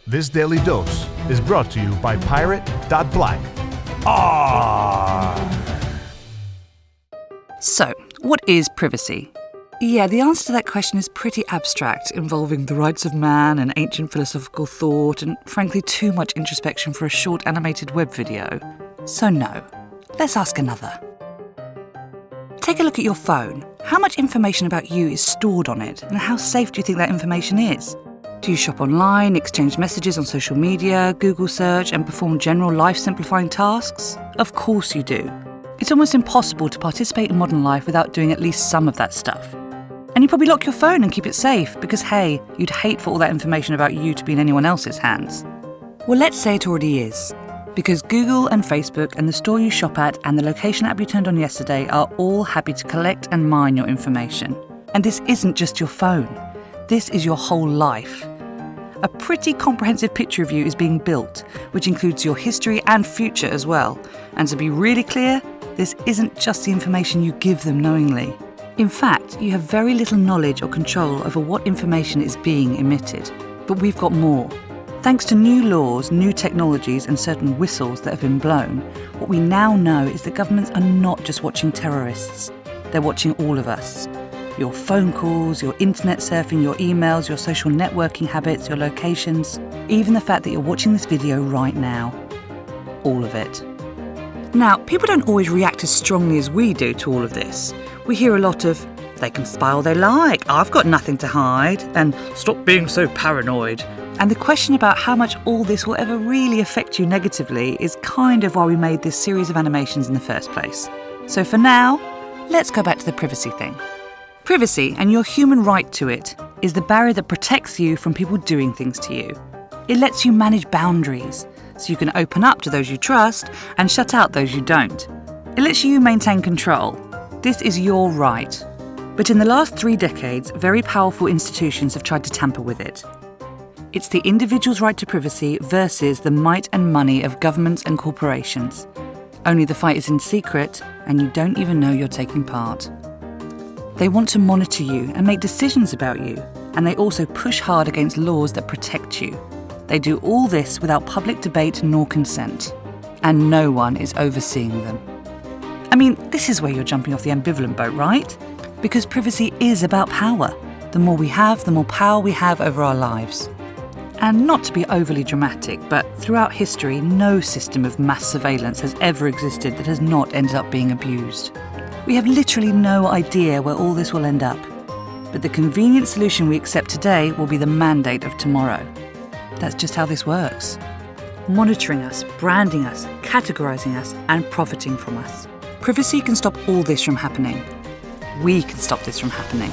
This daily dose is brought to you by Pirate.Black. ARRR! So, what is privacy? Yeah, the answer to that question is pretty abstract, involving the rights of man and ancient philosophical thought, and frankly too much introspection for a short animated web video. So no. Let's ask another. Take a look at your phone. How much information about you is stored on it, and how safe do you think that information is? Do you shop online, exchange messages on social media, Google search, and perform general life-simplifying tasks? Of course you do. It's almost impossible to participate in modern life without doing at least some of that stuff. And you probably lock your phone and keep it safe because, hey, you'd hate for all that information about you to be in anyone else's hands. Well, let's say it already is. Because Google and Facebook and the store you shop at and the location app you turned on yesterday are all happy to collect and mine your information. And this isn't just your phone. This is your whole life. A pretty comprehensive picture of you is being built, which includes your history and future as well. And to be really clear, this isn't just the information you give them knowingly. In fact, you have very little knowledge or control over what information is being emitted. But we've got more. Thanks to new laws, new technologies and certain whistles that have been blown, what we now know is that governments are not just watching terrorists. They're watching all of us. Your phone calls, your internet surfing, your emails, your social networking habits, your locations, even the fact that you're watching this video right now. All of it. Now, people don't always react as strongly as we do to all of this. We hear a lot of, they can spy all they like, I've got nothing to hide, and stop being so paranoid. And the question about how much all this will ever really affect you negatively is kind of why we made this series of animations in the first place. So for now, let's go back to the privacy thing. Privacy, and your human right to it, is the barrier that protects you from people doing things to you. It lets you manage boundaries, so you can open up to those you trust and shut out those you don't. It lets you maintain control. This is your right. But in the last 3 decades, very powerful institutions have tried to tamper with it. It's the individual's right to privacy versus the might and money of governments and corporations. Only the fight is in secret, and you don't even know you're taking part. They want to monitor you and make decisions about you, and they also push hard against laws that protect you. They do all this without public debate nor consent, and no one is overseeing them. I mean, this is where you're jumping off the ambivalent boat, right? Because privacy is about power. The more we have, the more power we have over our lives. And not to be overly dramatic, but throughout history, no system of mass surveillance has ever existed that has not ended up being abused. We have literally no idea where all this will end up. But the convenient solution we accept today will be the mandate of tomorrow. That's just how this works. Monitoring us, branding us, categorising us, and profiting from us. Privacy can stop all this from happening. We can stop this from happening.